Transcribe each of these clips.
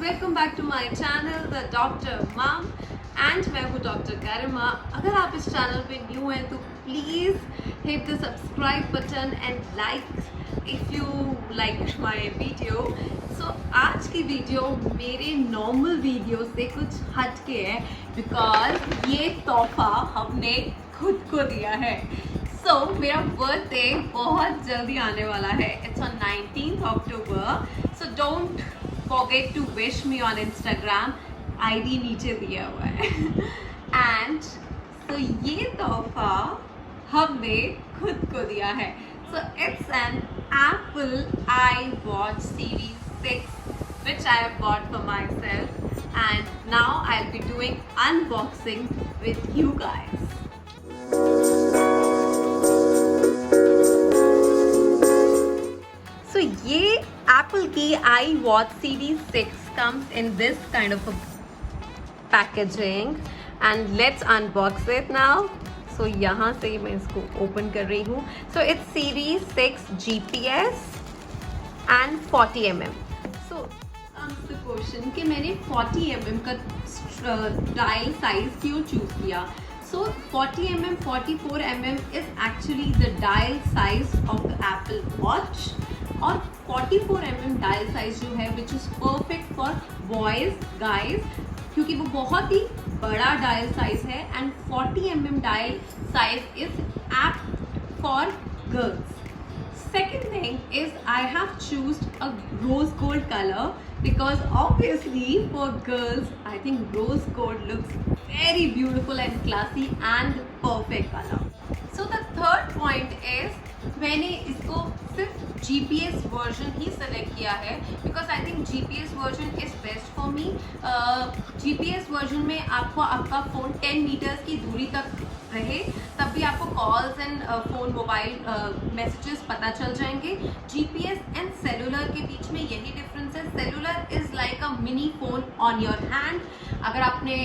Welcome back to my channel the doctor mum and मैं हूँ doctor गरिमा। अगर आप इस चैनल पे न्यू हैं तो please hit the subscribe button and like if you like my video. So आज की वीडियो मेरे नॉर्मल वीडियो से कुछ हट के है बिकॉज ये तोहफा हमने खुद को दिया है। सो मेरा बर्थडे बहुत जल्दी आने वाला है। It's on 19th October. So don't forget to wish me on Instagram. ID नीचे दिया हुआ है। एंड सो ये तोहफा हमने खुद को दिया है। So it's an Apple iWatch Series 6 which I have bought for myself, and now I'll be doing unboxing with you guys. So ये Apple की iWatch Series 6 comes in this kind of a packaging and let's unbox it now. So यहाँ से मैं इसको open कर रही हूँ. So it's Series 6 GPS and 40 mm. So comes the question कि मैंने 40 mm का dial size क्यों choose किया? So 40 mm, 44 mm is actually the dial size of the Apple Watch. और 44 mm डायल साइज जो है which is perfect for boys guys, क्योंकि वो बहुत ही बड़ा डायल साइज है and 40 mm dial size is apt for girls. Second thing is I have chosen a rose gold color because obviously for girls I think rose gold looks very beautiful and classy and perfect color. So the third point is मैंने इसको सिर्फ GPS version ही select किया है because I think GPS version is best for me. GPS version में आपको आपका phone 10 metres की दूरी तक रहे तब भी आपको calls and phone mobile messages पता चल जाएंगे. GPS एंड सेलुलर के बीच में यही डिफरेंस है. Cellular is like a mini phone on your hand. अगर आपने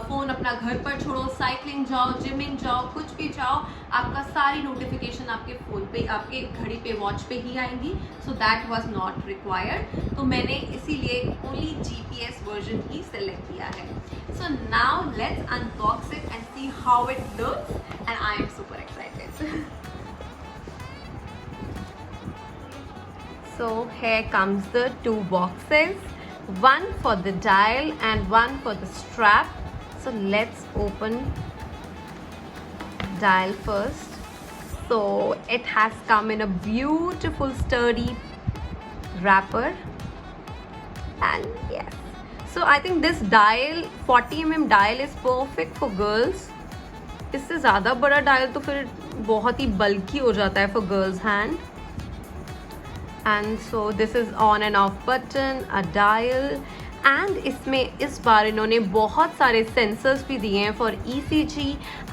फ़ोन अपना घर पर छोड़ो, साइकिलिंग जाओ, जिमिंग जाओ, कुछ भी जाओ, आपका सारी नोटिफिकेशन आपके फ़ोन पे, आपके घड़ी पे, वॉच पे ही आएंगी. So that was not required. तो मैंने इसीलिए ओनली GPS वर्जन ही सेलेक्ट किया है. So now let's unbox it and see how it looks and I am super excited. So here comes the two boxes, one for the dial and one for the strap. So let's open dial first. So it has come in a beautiful sturdy wrapper and yes, so I think this dial 40 mm dial is perfect for girls. इससे ज़्यादा बड़ा dial तो फिर बहुत ही बल्कि हो जाता है for girls hand. And so this is on and off button, a dial, and इसमें इस बार इन्होंने बहुत सारे सेंसर्स भी दिए हैं for ECG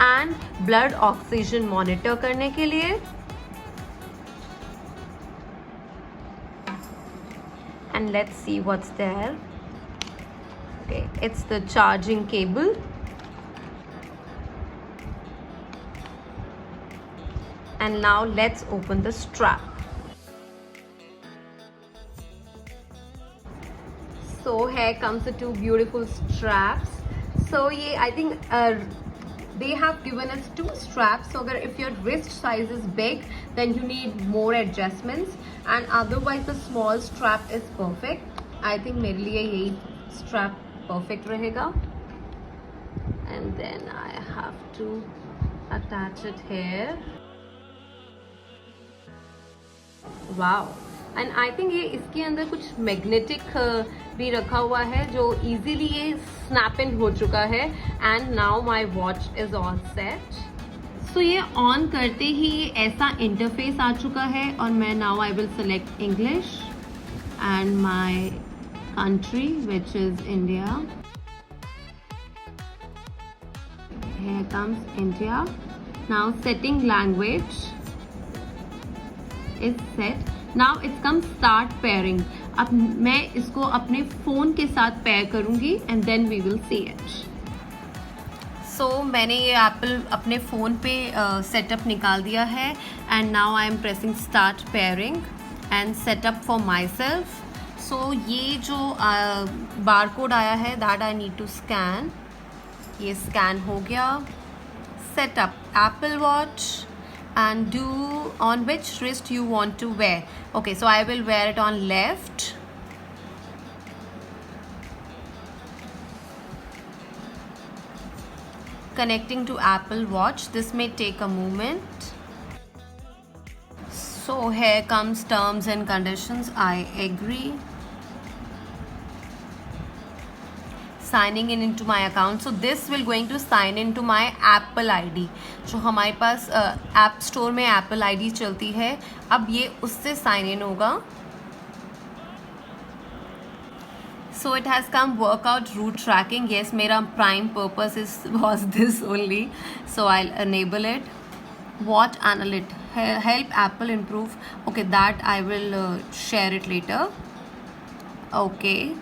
and blood oxygen monitor करने के लिए. And let's see what's there. Okay, it's the charging cable. And now let's open the strap. So here comes the two beautiful straps. So ये I think they have given us two straps. So अगर if your wrist size is big, then you need more adjustments. And otherwise the small strap is perfect. I think मेरे लिए यही strap perfect रहेगा. And then I have to attach it here. Wow. And I think ये इसके अंदर कुछ magnetic भी रखा हुआ है जो इजीली ये स्नैप इन हो चुका है. And now my watch is all set. So ये ऑन करते ही ये ऐसा इंटरफेस आ चुका है और मैं now I will select English and my country which is India. Here comes India. Now setting language is set. Now it's come start pairing. अब मैं इसको अपने फ़ोन के साथ पेयर करूँगी and then we will see it. So मैंने ये Apple अपने फ़ोन पे सेटअप निकाल दिया है and now I am pressing start pairing and setup for myself. So ये जो बार कोड आया है that I need to scan, ये स्कैन हो गया. Setup Apple watch and do on which wrist you want to wear. Okay, so I will wear it on left. Connecting to Apple Watch, this may take a moment. So here comes terms and conditions. I agree. Signing in into my account. So this will going to sign into my Apple ID. जो हमारे पास app store में Apple ID चलती है, अब ये उससे sign in होगा. So it has come workout route tracking. Yes, मेरा prime purpose was this only. So I'll enable it. Watch analytics. Help Apple improve. Okay, that I will share it later. Okay.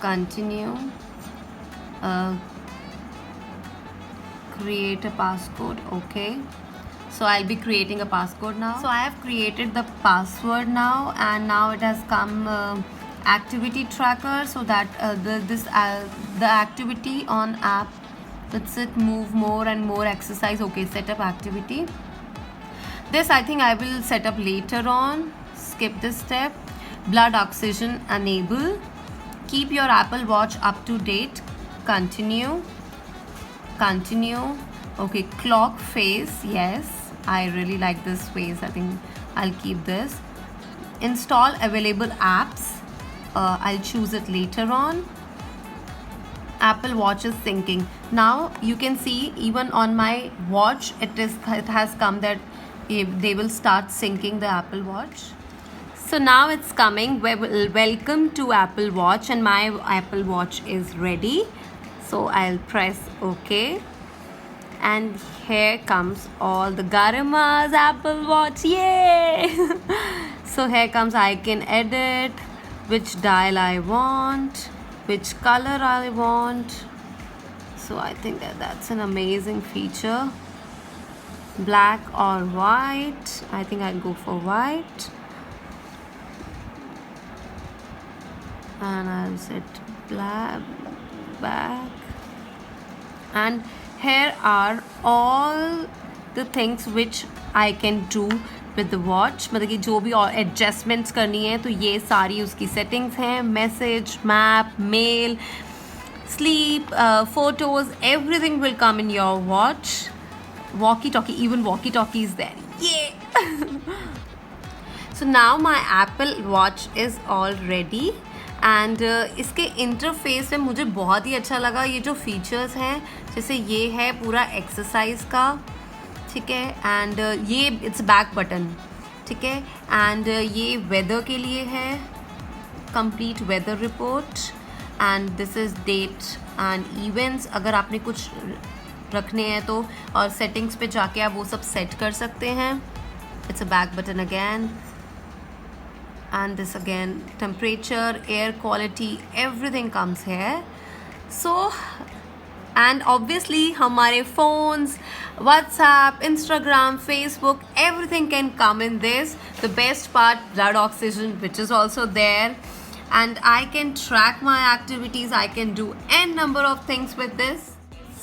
Continue. Create a passcode. Okay, so I'll be creating a passcode now. So I have created the password now, and now it has come activity tracker, so that the activity on app, that's it, move more and more exercise. Okay, set up activity. This I think I will set up later on. Skip this step. Blood oxygen enable. Keep your Apple Watch up to date. Continue. Continue. Okay, clock face. Yes, I really like this face. I think I'll keep this. Install available apps. I'll choose it later on. Apple Watch is syncing. Now you can see even on my watch it has come that they will start syncing the Apple Watch. So now it's coming. Welcome to Apple Watch, and my Apple Watch is ready. So I'll press OK. And here comes all the Garima's Apple Watch. Yay! So here comes I can edit which dial I want, which color I want. So I think that's an amazing feature. Black or white. I think I'll go for white. And I'll set black back. And here are all the things which I can do with the watch. मतलब कि जो भी और adjustments करनी है तो ये सारी उसकी settings हैं. Message, map, mail, sleep, photos, everything will come in your watch. Walkie-talkie, even walkie-talkie is there. Yeah! So now my Apple Watch is all ready. And इसके इंटरफेस में मुझे बहुत ही अच्छा लगा. ये जो फीचर्स हैं, जैसे ये है पूरा एक्सरसाइज का, ठीक है, एंड ये इट्स बैक बटन, ठीक है, एंड ये वेदर के लिए है, complete weather report, and this is date and events. अगर आपने कुछ रखने हैं तो, और सेटिंग्स पे जाके आप वो सब सेट कर सकते हैं. It's a back button again. And this again, temperature, air quality, everything comes here. So, and obviously हमारे phones, WhatsApp, Instagram, Facebook, everything can come in this. The best part, blood oxygen, which is also there, and I can track my activities. I can do n number of things with this.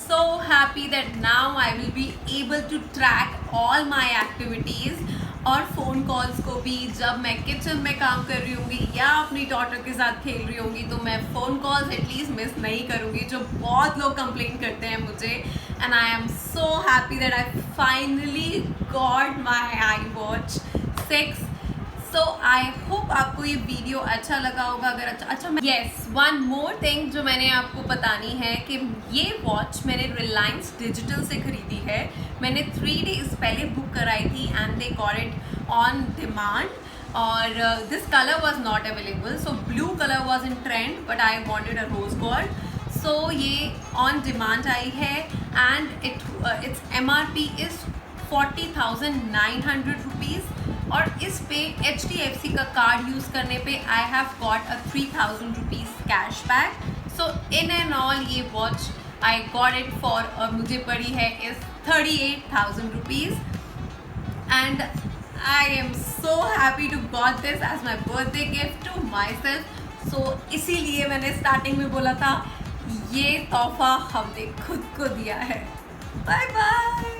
So happy that now I will be able to track all my activities. और phone calls को भी, जब मैं kitchen में काम कर रही होंगी या अपनी डॉटर के साथ खेल रही होंगी तो मैं फ़ोन कॉल्स एटलीस्ट मिस नहीं करूँगी, जो बहुत लोग कंप्लेन करते हैं मुझे. And I am so happy that I finally got my I watch 6. So I hope आपको ये वीडियो अच्छा लगा होगा. अगर अच्छा येस, वन मोर थिंग जो मैंने आपको बतानी है कि ये वॉच मैंने रिलायंस डिजिटल से ख़रीदी है. मैंने 3 days पहले बुक कराई थी and they got it on demand. और this colour was not available, so blue colour was in trend but I wanted a rose gold. So ये ऑन डिमांड आई है and it's MRP is 40,900 rupees. और इस पे HDFC का card use करने पे I have got a 3,000 rupees cash back. So in and all ये watch I got it for, और मुझे पड़ी है इस 38,000 rupees. And I am so happy to got this as my birthday gift to myself. So इसीलिए मैंने starting में बोला था ये तोहफा हमने खुद को दिया है। Bye bye.